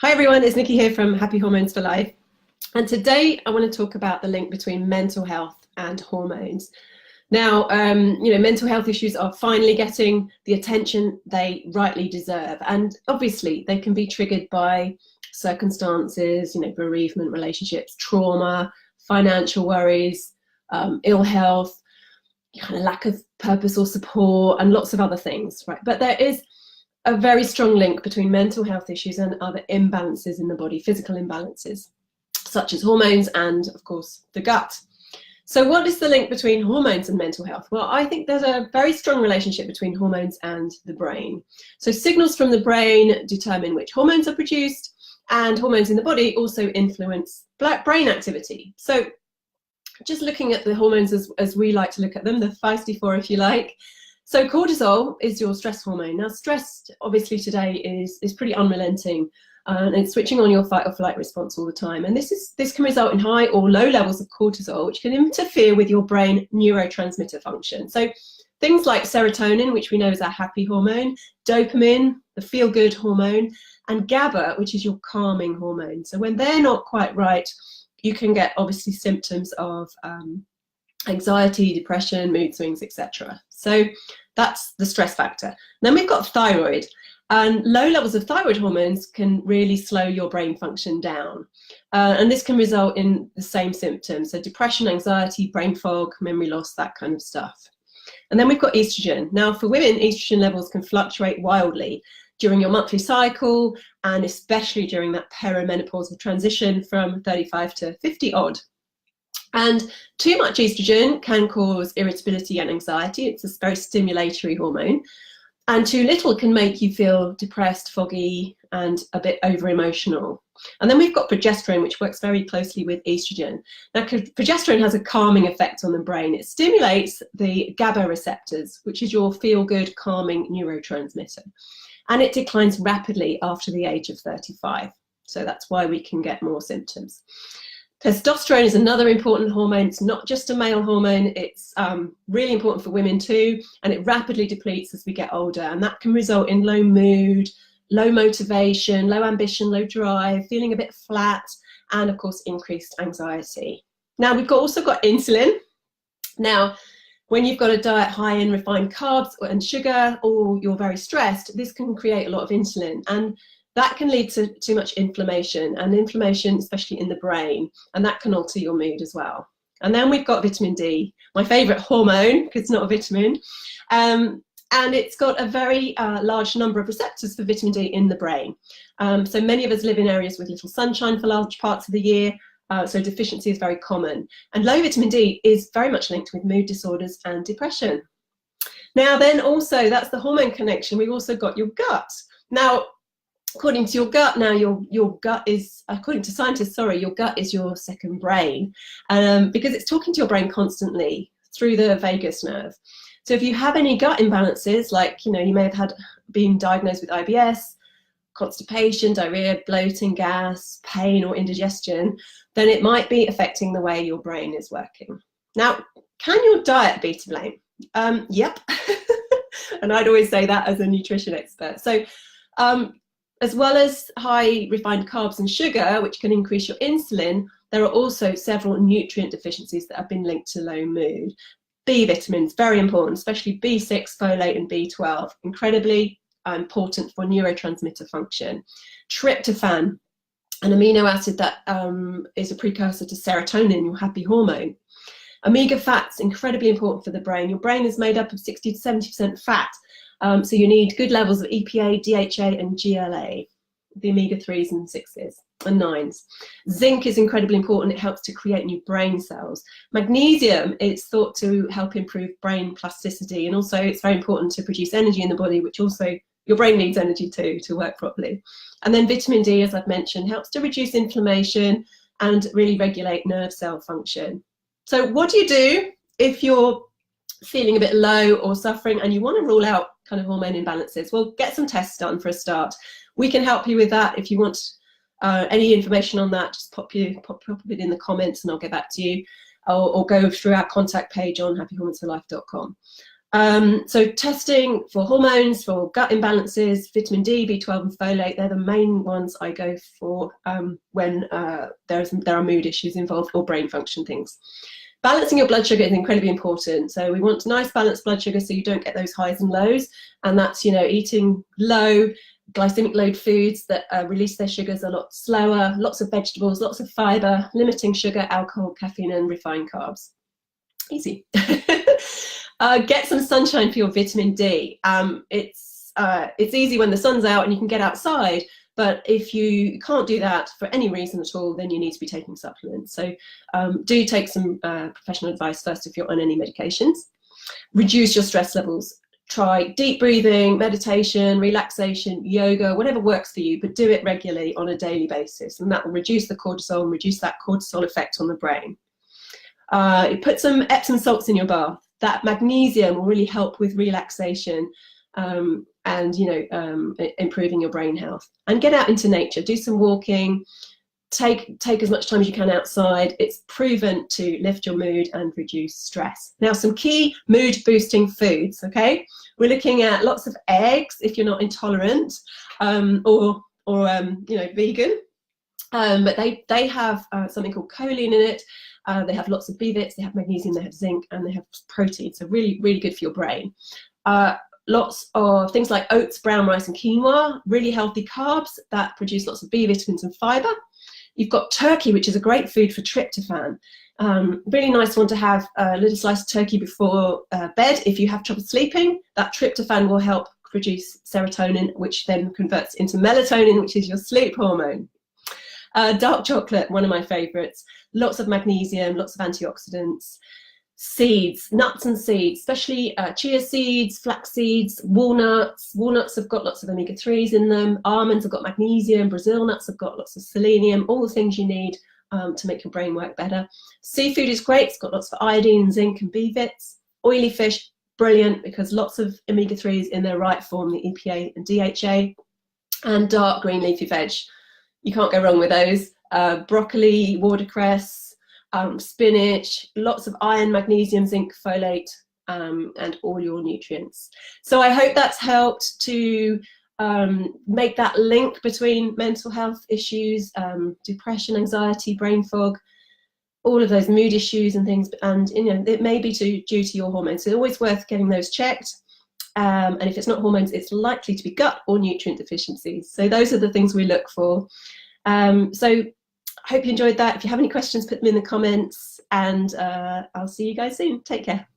Hi everyone, it's Nikki here from Happy Hormones for Life. And today I want to talk about the link between mental health and hormones. Now, mental health issues are finally getting the attention they rightly deserve. And obviously they can be triggered by circumstances, bereavement, relationships, trauma, financial worries, ill health, kind of lack of purpose or support, and lots of other things, right? But there is a very strong link between mental health issues and other imbalances in the body, physical imbalances, such as hormones and, of course, the gut. So what is the link between hormones and mental health? Well, I think there's a very strong relationship between hormones and the brain. So signals from the brain determine which hormones are produced, and hormones in the body also influence brain activity. So just looking at the hormones as we like to look at them, the feisty four if you like. So cortisol is your stress hormone. Now stress obviously today is pretty unrelenting, and it's switching on your fight or flight response all the time. And this can result in high or low levels of cortisol, which can interfere with your brain neurotransmitter function. So things like serotonin, which we know is our happy hormone, dopamine, the feel-good hormone, and GABA, which is your calming hormone. So when they're not quite right, you can get obviously symptoms of anxiety, depression, mood swings, etc. So that's the stress factor. Then we've got thyroid, and low levels of thyroid hormones can really slow your brain function down. And this can result in the same symptoms, so depression, anxiety, brain fog, memory loss, that kind of stuff. And then we've got estrogen. Now for women, estrogen levels can fluctuate wildly during your monthly cycle, and especially during that perimenopausal transition from 35 to 50 odd. And too much estrogen can cause irritability and anxiety. It's a very stimulatory hormone. And too little can make you feel depressed, foggy, and a bit over-emotional. And then we've got progesterone, which works very closely with estrogen. Now, progesterone has a calming effect on the brain. It stimulates the GABA receptors, which is your feel-good, calming neurotransmitter. And it declines rapidly after the age of 35. So that's why we can get more symptoms. Testosterone is another important hormone. It's not just a male hormone, it's really important for women too, and it rapidly depletes as we get older, and that can result in low mood, low motivation, low ambition, low drive, feeling a bit flat, and of course increased anxiety. Now we've also got insulin. Now when you've got a diet high in refined carbs and sugar, or you're very stressed, this can create a lot of insulin, and that can lead to too much inflammation, and inflammation especially in the brain, and that can alter your mood as well. And then we've got vitamin D, my favorite hormone, because it's not a vitamin, and it's got a very large number of receptors for vitamin D in the brain. So many of us live in areas with little sunshine for large parts of the year, so deficiency is very common. And low vitamin D is very much linked with mood disorders and depression. Now then also, that's the hormone connection, we've also got your gut. Now, according to your gut, your gut is, according to scientists, your gut is your second brain, because it's talking to your brain constantly through the vagus nerve. So if you have any gut imbalances, like you may have been diagnosed with IBS, constipation, diarrhea, bloating, gas, pain, or indigestion, then it might be affecting the way your brain is working. Now, can your diet be to blame? Yep. And I'd always say that as a nutrition expert. So as well as high refined carbs and sugar, which can increase your insulin, there are also several nutrient deficiencies that have been linked to low mood. B vitamins, very important, especially B6, folate, and B12, incredibly important for neurotransmitter function. Tryptophan, an amino acid that is a precursor to serotonin, your happy hormone. Omega fats, incredibly important for the brain. Your brain is made up of 60 to 70% fat. So you need good levels of EPA, DHA, and GLA, the omega-3s and 6s and 9s. Zinc is incredibly important. It helps to create new brain cells. Magnesium is thought to help improve brain plasticity, and also it's very important to produce energy in the body, which also your brain needs energy too to work properly. And then vitamin D, as I've mentioned, helps to reduce inflammation and really regulate nerve cell function. So what do you do if you're feeling a bit low or suffering and you want to rule out kind of hormone imbalances? Well, get some tests done for a start. We can help you with that. If you want any information on that, just pop it in the comments and I'll get back to you, or go through our contact page on happyhormonesforlife.com. So testing for hormones, for gut imbalances, vitamin D, B12 and folate, they're the main ones I go for when there are mood issues involved or brain function things. Balancing your blood sugar is incredibly important. So we want nice balanced blood sugar so you don't get those highs and lows. And that's, you know, eating low glycemic load foods that release their sugars a lot slower, lots of vegetables, lots of fiber, limiting sugar, alcohol, caffeine and refined carbs. Easy. Get some sunshine for your vitamin D. It's easy when the sun's out and you can get outside, but if you can't do that for any reason at all, then you need to be taking supplements. So do take some professional advice first if you're on any medications. Reduce your stress levels. Try deep breathing, meditation, relaxation, yoga, whatever works for you, but do it regularly on a daily basis, and that will reduce the cortisol and reduce that cortisol effect on the brain. You put some Epsom salts in your bath. That magnesium will really help with relaxation and, you know, improving your brain health. And get out into nature, do some walking, take as much time as you can outside. It's proven to lift your mood and reduce stress. Now, some key mood boosting foods, okay? We're looking at lots of eggs if you're not intolerant or you know, vegan. But they have something called choline in it. They have lots of B vitamins, they have magnesium, they have zinc, and they have protein. So really, really good for your brain. Lots of things like oats, brown rice, and quinoa, really healthy carbs that produce lots of B vitamins and fiber. You've got turkey, which is a great food for tryptophan. Really nice one to have a little slice of turkey before bed if you have trouble sleeping. That tryptophan will help produce serotonin, which then converts into melatonin, which is your sleep hormone. Dark chocolate, one of my favorites. Lots of magnesium, lots of antioxidants. Seeds, nuts and seeds, especially chia seeds, flax seeds, walnuts. Walnuts have got lots of omega-3s in them. Almonds have got magnesium. Brazil nuts have got lots of selenium. All the things you need to make your brain work better. Seafood is great. It's got lots of iodine, zinc and B-vits. Oily fish, brilliant, because lots of omega-3s in their right form, the EPA and DHA. And dark green leafy veg. You can't go wrong with those. Broccoli, watercress, spinach, lots of iron, magnesium, zinc, folate, and all your nutrients. So I hope that's helped to make that link between mental health issues, depression, anxiety, brain fog, all of those mood issues and things, and you know, it may be due to your hormones. So it's always worth getting those checked. And if it's not hormones, it's likely to be gut or nutrient deficiencies. So those are the things we look for. So I hope you enjoyed that. If you have any questions, put them in the comments, and I'll see you guys soon. Take care.